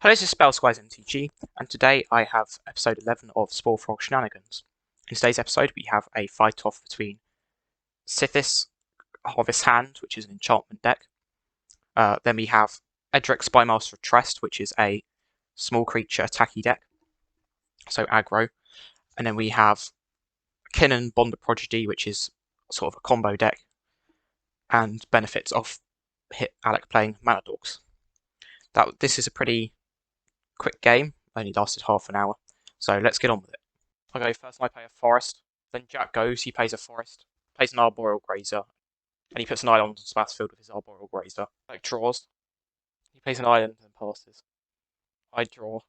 Hello, this is Edric MTG, and today I have episode 11 of Sporefrog Shenanigans. In today's episode, we have a fight-off between Sythis, Harvest Hand, which is an enchantment deck. Then we have Edric Spymaster Trest, which is a small creature attacky deck, so aggro. And then we have Kinnan, Prodigy, which is sort of a combo deck, and benefits of Alec playing Mana Dogs. This is a pretty quick game, only lasted half an hour, so let's get on with it. I go first and I play a forest, then Jack goes, he plays a forest, plays an arboreal grazer, and he puts an island on the battlefield with his arboreal grazer. Jack draws, he plays an island and passes. I draw,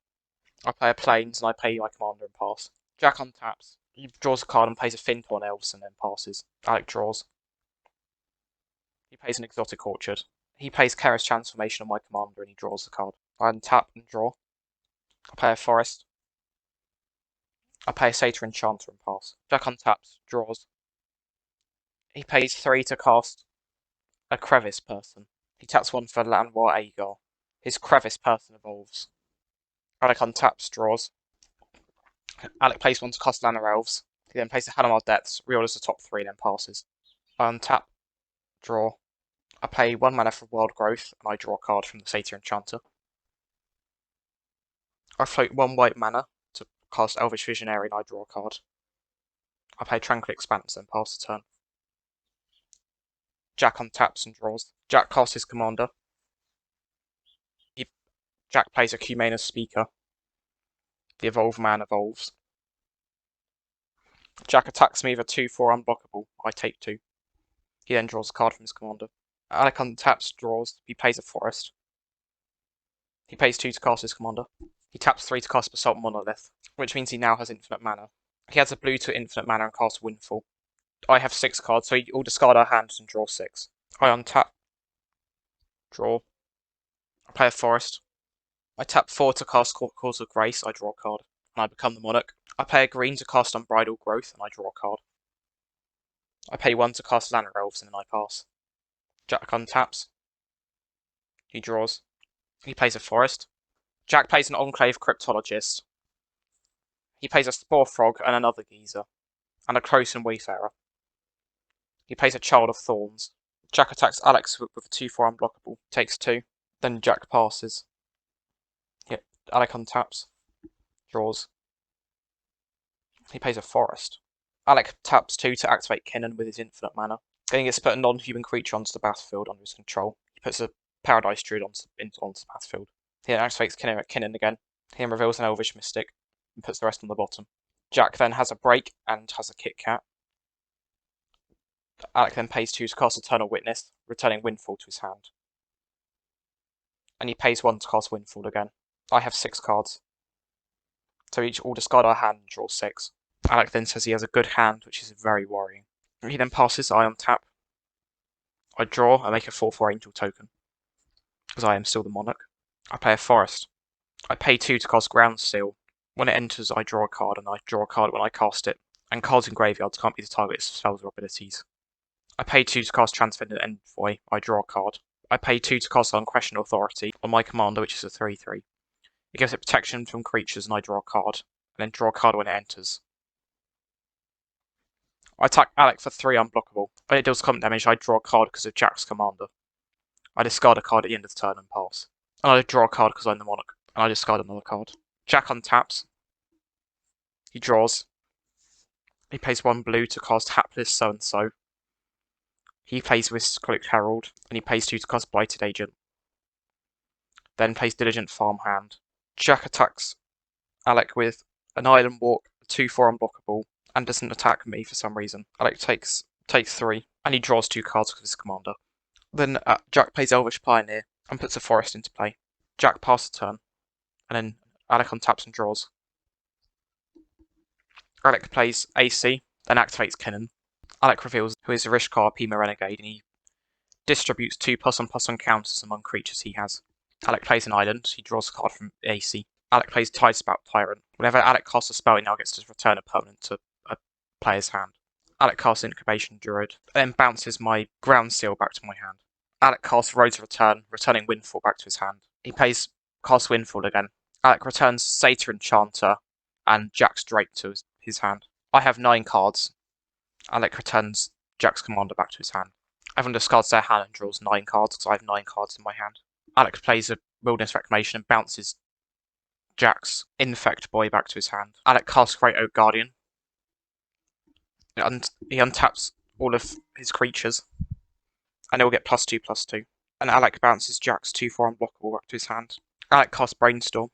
I play a plains and I play my commander and pass. Jack untaps, he draws a card and plays a Fint on elves and then passes. Alec draws, he plays an exotic orchard. He plays Kera's transformation on my commander and he draws the card. I untap and draw. I play a forest. I play a satyr enchanter and pass. Jack untaps, draws. He pays 3 to cast a crevice person. He taps 1 for Llanowar Aegar. His crevice person evolves. Alec untaps, draws. Alec plays 1 to cast Llanowar Elves. He then plays the Llanowar Depths, reorders the top 3, then passes. I untap, draw. I pay 1 mana for Wild Growth, and I draw a card from the Satyr Enchanter. I float 1 white mana to cast Elvish Visionary, and I draw a card. I play Tranquil Expanse, then pass the turn. Jack untaps and draws. Jack casts his commander. Jack plays a Cumaneous Speaker. The Evolve man evolves. Jack attacks me with a 2/4 unblockable. I take 2. He then draws a card from his commander. Alec untaps, draws. He plays a forest. He pays 2 to cast his commander. He taps 3 to cast Basalt Monolith, which means he now has infinite mana. He has a blue to infinite mana and casts Windfall. I have 6 cards, so we'll discard our hands and draw 6. I untap, draw. I play a forest. I tap 4 to cast Cause of Grace, I draw a card, and I become the Monarch. I pay a green to cast Unbridled Growth, and I draw a card. I pay 1 to cast Llanowar Elves, and then I pass. Jack untaps. He draws. He plays a forest. Jack plays an Enclave Cryptologist. He plays a Sporefrog and another Geezer, and a Krosan Wayfarer. He plays a Child of Thorns. Jack attacks Alex with a 2/4 unblockable, takes 2. Then Jack passes. Alec untaps, draws. He plays a forest. Alec taps 2 to activate Kinnan with his infinite mana. Then he gets to put a non-human creature onto the battlefield under his control. He puts a Paradise Druid onto the battlefield. He then activates Kinnan again. He then reveals an Elvish Mystic and puts the rest on the bottom. Jack then has a break and has a Kit Kat. Alec then pays 2 to cast Eternal Witness, returning Windfall to his hand. And he pays 1 to cast Windfall again. I have 6 cards. So each will discard our hand and draw 6. Alec then says he has a good hand, which is very worrying. He then passes, I untap. I draw, I make a 4/4 Angel token, because I am still the Monarch. I play a forest. I pay 2 to cast Ground Seal. When it enters, I draw a card, and I draw a card when I cast it. And cards in graveyards can't be the target of spells or abilities. I pay 2 to cast Transcendent Envoy. I draw a card. I pay 2 to cast Unquestioned Authority on my commander, which is a 3/3. It gives it protection from creatures, and I draw a card, and then draw a card when it enters. I attack Alec for 3 unblockable. When it deals combat damage, I draw a card because of Jack's commander. I discard a card at the end of the turn and pass. And I draw a card because I'm the Monarch, and I discard another card. Jack untaps. He draws. He plays 1 blue to cast Hapless So-and-So. He plays Wisp-Cloaked Herald, and he pays 2 to cast Blighted Agent. Then plays Diligent Farmhand. Jack attacks Alec with an Island Walk, a 2/4 unblockable, and doesn't attack me for some reason. Alec takes 3, and he draws 2 cards because of his commander. Then Jack plays Elvish Pioneer and puts a forest into play. Jack passes the turn, and then Alec untaps and draws. Alec plays AC, then activates Kinnan. Alec reveals who is Rishkar Pima Renegade, and he distributes 2+1/+1 counters among creatures he has. Alec plays an island, he draws a card from AC. Alec plays Tidespout Tyrant. Whenever Alec casts a spell, he now gets to return a permanent to a player's hand. Alec casts Incubation Druid, and then bounces my Ground Seal back to my hand. Alec casts Roads of Return, returning Windfall back to his hand. He plays casts Windfall again. Alec returns Satyr Enchanter and Jack's Drake to his hand. I have 9 cards. Alec returns Jack's Commander back to his hand. Everyone discards their hand and draws 9 cards because I have 9 cards in my hand. Alec plays a Wilderness Reclamation and bounces Jack's Infect Boy back to his hand. Alec casts Great Oak Guardian. And he untaps all of his creatures. And he'll get +2/+2. And Alec bounces Jack's 2/4 unblockable back to his hand. Alec casts Brainstorm,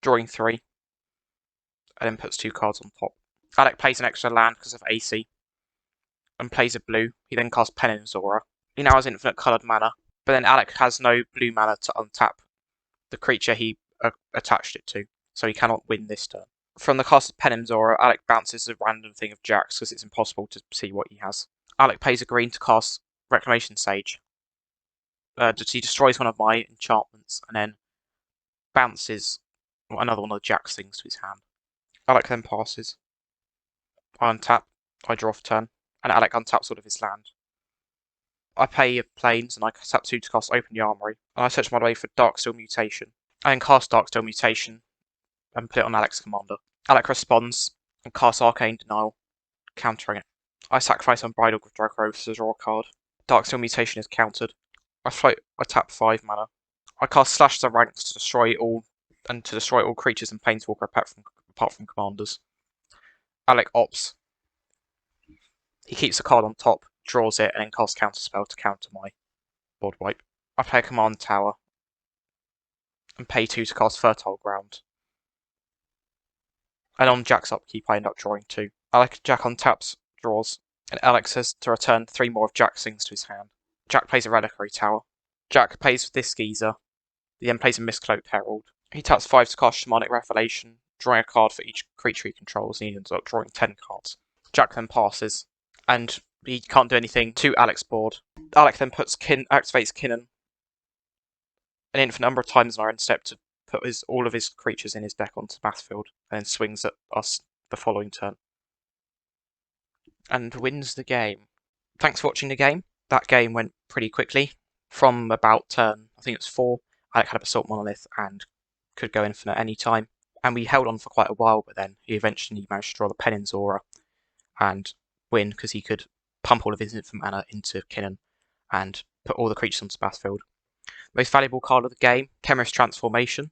drawing 3. And then puts 2 cards on top. Alec plays an extra land because of AC. And plays a blue. He then casts Peninsula. He now has infinite coloured mana. But then Alec has no blue mana to untap the creature he attached it to. So he cannot win this turn. From the cast of Peninsula, Alec bounces a random thing of Jack's because it's impossible to see what he has. Alec pays a green to cast Reclamation Sage. He destroys one of my enchantments and then bounces another one of Jack's things to his hand. Alec then passes. I untap, I draw for turn, and Alec untaps all of his land. I pay Plains and I tap 2 to cast Open the Armory, and I search my way for Darksteel Mutation. I then cast Darksteel Mutation and put it on Alec's commander. Alec responds and casts Arcane Denial, countering it. I sacrifice Unbridled Growth to draw a card. Darksteel Mutation is countered. I tap 5 mana. I cast Slash the Ranks to destroy all creatures and Planeswalker apart from commanders. Alec opts. He keeps the card on top, draws it, and then casts Counterspell to counter my board wipe. I play a Command Tower and pay 2 to cast Fertile Ground. And on Jack's upkeep, I end up drawing 2. Jack untaps, draws, and Alec says to return 3 more of Jack's things to his hand. Jack plays a Reliquary Tower. Jack pays for this Geezer. He then plays a Mistcloaked Herald. He taps 5 to cast Shamanic Revelation, drawing a card for each creature he controls, and he ends up drawing 10 cards. Jack then passes, and he can't do anything to Alec's board. Alec then activates Kinnan an infinite number of times in our end step to put all of his creatures in his deck onto the battlefield, and then swings at us the following turn. And wins the game. Thanks for watching the game. That game went pretty quickly. From about turn, I think it was 4, Alec had a Basalt Monolith and could go infinite any time. And we held on for quite a while, but then he eventually managed to draw the Peninsula and win because he could pump all of his infinite mana into Kinnan and put all the creatures onto the battlefield. Most valuable card of the game, Chemist Transformation,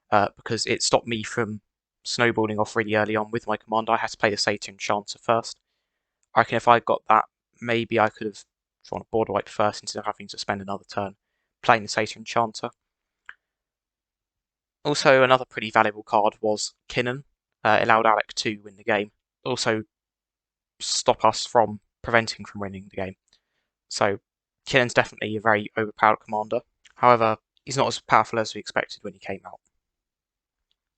because it stopped me from snowballing off really early on with my commander. I had to play the Satyr Enchanter first. I reckon if I got that, maybe I could have drawn a board wipe first instead of having to spend another turn playing the Satyr Enchanter. Also, another pretty valuable card was Kinnan. It allowed Alec to win the game. Also, stop us from preventing from winning the game. So, Kinnan's definitely a very overpowered commander. However, he's not as powerful as we expected when he came out.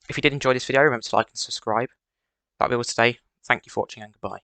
If you did enjoy this video, remember to like and subscribe. That'll be all today. Thank you for watching and goodbye.